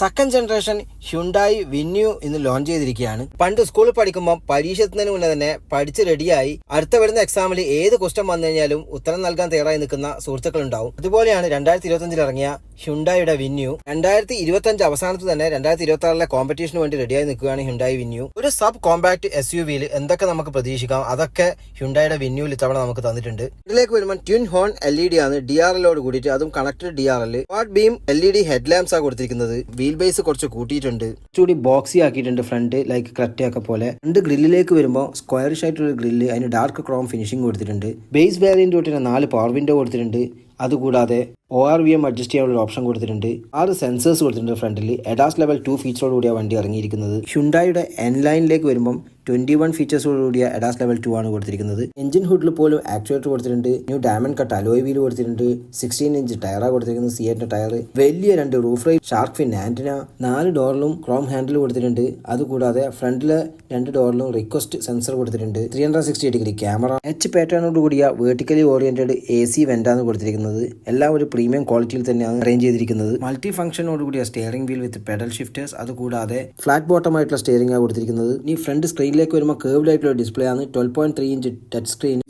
Second generation Hyundai venue ഇന്ന് launch ചെയ്തിരിക്കുകയാണ്. പണ്ട് സ്കൂളിൽ പഠിക്കുമ്പോൾ പരീക്ഷ എത്തുന്നതിന് മുന്നേ തന്നെ പഠിച്ച് റെഡിയായി അടുത്ത വരുന്ന എക്സാമിൽ ഏത് ക്വസ്റ്റ്യൻ വന്നു കഴിഞ്ഞാലും ഉത്തരം നൽകാൻ തയ്യാറായി നിൽക്കുന്ന സുഹൃത്തുക്കൾ ഉണ്ടാവും. അതുപോലെയാണ് 2025 ഇറങ്ങിയ ഹ്യുണ്ടായിയുടെ വെന്യൂ. 2025 അവസാനത്ത് തന്നെ 2026 കോമ്പറ്റീഷന് വേണ്ടി റെഡിയായി നിൽക്കുകയാണ് ഹ്യുണ്ടായി വെന്യൂ. ഒരു സബ് കോമ്പാക്ട് SUV-യിൽ എന്തൊക്കെ നമുക്ക് പ്രതീക്ഷിക്കാം അതൊക്കെ ഹ്യുണ്ടായിയുടെ വെന്യൂവിൽ ഇത്തവണ നമുക്ക് തന്നിട്ടുണ്ട്. ഇതിലേക്ക് വരുമ്പോൾ ട്വിൻ ഹോൺ LED ആണ് DRL-ഓട് കൂടിയിട്ട്, അതും connected DRL. Quad beam LED head lamps ആണ് കൊടുത്തിരിക്കുന്നത്. വീൽ ബേസ് കുറച്ച് കൂട്ടിയിട്ടുണ്ട്, കുറച്ചുകൂടി ബോക്സി ആക്കിയിട്ടുണ്ട് ഫ്രണ്ട്, ലൈക്ക് ക്രെറ്റയൊക്കെ പോലെ. രണ്ട് ഗ്രില്ലിലേക്ക് വരുമ്പോൾ സ്ക്വയറിഷ് ആയിട്ടുള്ള ഗ്രില്ല്, അതിന് ഡാർക്ക് ക്രോം ഫിനിഷിംഗ് കൊടുത്തിട്ടുണ്ട്. ബേസ് വേരിയന്റ് തൊട്ട് 4 പവർ വിൻഡോ കൊടുത്തിട്ടുണ്ട്. അതുകൂടാതെ ORVM അഡ്ജസ്റ്റ് ചെയ്യാനുള്ള ഓപ്ഷൻ കൊടുത്തിട്ടുണ്ട്. 6 സെൻസേഴ്സ് കൊടുത്തിട്ടുണ്ട് ഫ്രണ്ടിൽ. എഡാസ് ലെവൽ 2 ഫീച്ചറോട് കൂടിയ വണ്ടി ഇറങ്ങിയിരിക്കുന്നത്. ഹ്യുണ്ടായിയുടെ എൻ ലൈനിലേക്ക് വരുമ്പം 21 ഫീച്ചേഴ്സോട് കൂടിയ എഡാസ് ലെവൽ 2 ആണ് കൊടുത്തിരിക്കുന്നത്. എഞ്ചിൻ ഹുഡിൽ പോലും ആക്ച്വേറ്റർ കൊടുത്തിട്ടുണ്ട്. New diamond cut alloy wheel കൊടുത്തിട്ടുണ്ട്. 16 ഇഞ്ച് ടയറാണ് കൊടുത്തിരിക്കുന്നത്, C8 ടയർ. വലിയ 2 roof right shark fin antenna. 4 ഡോറിലും ക്രോം ഹാൻഡിൽ കൊടുത്തിട്ടുണ്ട്. അതുകൂടാതെ ഫ്രണ്ടിലെ 2 ഡോറിലും റിക്വസ്റ്റ് സെൻസർ കൊടുത്തിട്ടുണ്ട്. 360 ഡിഗ്രി ക്യാമറ. H പാറ്റേണോട് കൂടിയ വേർട്ടിക്കലി ഓറിയന്റഡ് AC വെന്റാണ് കൊടുത്തിരിക്കുന്നത്. എല്ലാം ഒരു പ്രീമിയം ക്വാളിറ്റിയിൽ തന്നെയാണ് അറേഞ്ച് ചെയ്തിരിക്കുന്നത്. മൾട്ടി ഫംഗ്ഷനോട് കൂടിയ സ്റ്റിയറിംഗ് വീൽ വിത്ത് പെഡൽ ഷിഫ്റ്റേഴ്സ്. അതുകൂടാതെ ഫ്ലാറ്റ് ബോട്ടം ആയിട്ടുള്ള സ്റ്റിയറിംഗ് ആണ് കൊടുത്തിരിക്കുന്നത്. ഇനി ഫ്രണ്ട് സ്ക്രീനിലേക്ക് വരുമ്പോൾ കേർവ്ഡ് ആയിട്ടുള്ള ഡിസ്പ്ലേ ആണ്. 12.3 inch touch screen.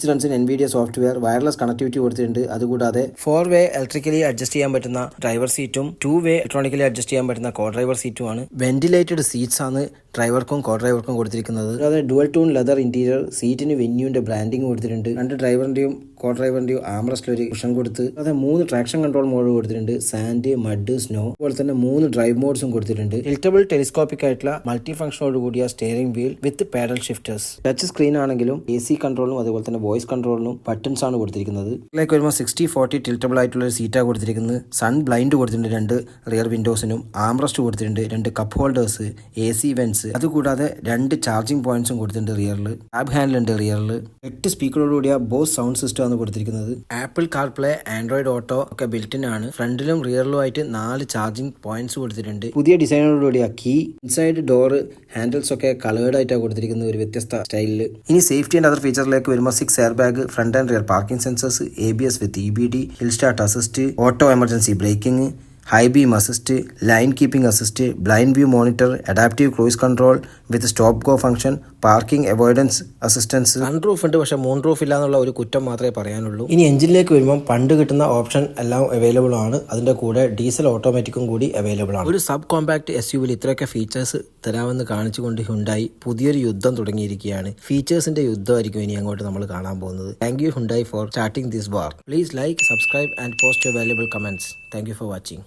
NVIDIA software, wireless connectivity കൊടുത്തിട്ടുണ്ട്. അതുകൂടാതെ 4-വേ ഇലക്ട്രിക്കലി അഡ്ജസ്റ്റ് ചെയ്യാൻ പറ്റുന്ന ഡ്രൈവർ സീറ്റും 2-വേ ഇലക്ട്രോണിക്കലി അഡ്ജസ്റ്റ് ചെയ്യാൻ പറ്റുന്ന കോ ഡ്രൈവർ സീറ്റും ആണ്. വെന്റിലേറ്റഡ് സീറ്റ്സ് ആണ് ഡ്രൈവർക്കും കോ ഡ്രൈവർക്കും കൊടുത്തിരിക്കുന്നത്. അതായത് ഡുവൽ ടൂൺ ലെതർ ഇന്റീരിയർ. സീറ്റിന് വെന്യൂന്റെ ബ്രാൻഡിങ് കൊടുത്തിട്ടുണ്ട്. 2 ഡ്രൈവറിന്റെയും കോ ഡ്രൈവറിന്റെയും ആംറസ്റ്റിൽ ഒരു കുഷൻ കൊടുത്ത്, അതെ 3 ട്രാക്ഷൻ കൺട്രോൾ മോഡ് കൊടുത്തിട്ടുണ്ട്. Sand, mud, snow. അതുപോലെ തന്നെ 3 ഡ്രൈവ് മോഡ്സും കൊടുത്തിട്ടുണ്ട്. ടിൽറ്റബിൾ ടെലിസ്കോപ്പിക് ആയിട്ടുള്ള മൾട്ടി ഫംഗ്ഷനോട് കൂടിയ സ്റ്റിയറിംഗ് വീൽ വിത്ത് പാഡൽ ഷിഫ്റ്റേഴ്സ്. ടച്ച് സ്ക്രീൻ ആണെങ്കിലും AC കൺട്രോളിനും അതുപോലെ തന്നെ വോയിസ് കൺട്രോളിനും ബട്ടൺസ് ആണ് കൊടുത്തിരിക്കുന്നത്. ഇതിലേക്ക് വരുമ്പോൾ 60-40 ടിൽറ്റബിൾ ആയിട്ടുള്ള ഒരു സീറ്റാണ് കൊടുത്തിരിക്കുന്നത്. സൺ ബ്ലൈൻഡ് കൊടുത്തിട്ടുണ്ട് 2 റിയർ വിൻഡോസിനും. ആംറസ്റ്റ് കൊടുത്തിട്ടുണ്ട്. 2 കപ്പ് ഹോൾഡേഴ്സ്, AC വെന്റ്സ്. അതുകൂടാതെ 2 ചാർജിംഗ് പോയിന്റ്സും കൊടുത്തിട്ടുണ്ട് റിയറിൽ. ടാബ് ഹാൻഡിൽ ഉണ്ട് റിയറിൽ. 8 സ്പീക്കറോട് കൂടിയ ബോസ് സൗണ്ട് സിസ്റ്റം ആണ് കൊടുത്തിരിക്കുന്നത്. ആപ്പിൾ കാർപ്ലേ, ആൻഡ്രോയിഡ് ഓട്ടോ ഒക്കെ ബിൽറ്റിൻ ആണ്. ഫ്രണ്ടിലും റിയറിലും ആയിട്ട് 4 ചാർജിംഗ് പോയിന്റ്സ് കൊടുത്തിട്ടുണ്ട്. പുതിയ ഡിസൈനോടുകൂടിയ കീ. ഇൻസൈഡ് ഡോർ ഹാൻഡിൽസ് ഒക്കെ കളേർഡ് ആയിട്ടാണ് കൊടുത്തിരിക്കുന്നത്, ഒരു വ്യത്യസ്ത സ്റ്റൈലിൽ. ഇനി സേഫ്റ്റി ആൻഡ് അതർ ഫീച്ചറിലേക്ക് വരുമ്പോൾ 6 air bag, front and rear parking sensors, ABS with EBD, hill start assist, auto emergency braking, high beam assist, lane keeping assist, blind view monitor, adaptive cruise control with stop go function, parking avoidance assistance. Sunroof ഉണ്ട്, പക്ഷേ മൂൺറൂഫ് ഇല്ല എന്നുള്ള ഒരു കുറ്റം മാത്രമേ പറയാനുള്ളൂ. ഇനി എഞ്ചിനിലേക്ക് വരുമ്പോൾ പണ്ട് കിട്ടുന്ന ഓപ്ഷൻ എല്ലാം അവൈലബിൾ ആണ്. അതിന്റെ കൂടെ ഡീസൽ ഓട്ടോമാറ്റിക്കും കൂടി അവൈലബിൾ ആണ്. ഒരു സബ് കോമ്പാക്ട് SUV-ൽ ഇത്രയൊക്കെ ഫീച്ചേഴ്സ് തരാമെന്ന് കാണിച്ചുകൊണ്ട് ഹ്യുണ്ടായി പുതിയൊരു യുദ്ധം തുടങ്ങിയിരിക്കുകയാണ്. ഫീച്ചേഴ്സിന്റെ യുദ്ധമായിരിക്കും ഇനി അങ്ങോട്ട് നമ്മൾ കാണാൻ പോകുന്നത്. Thank you Hyundai for starting this war. Please like, subscribe and post your valuable comments. Thank you for watching.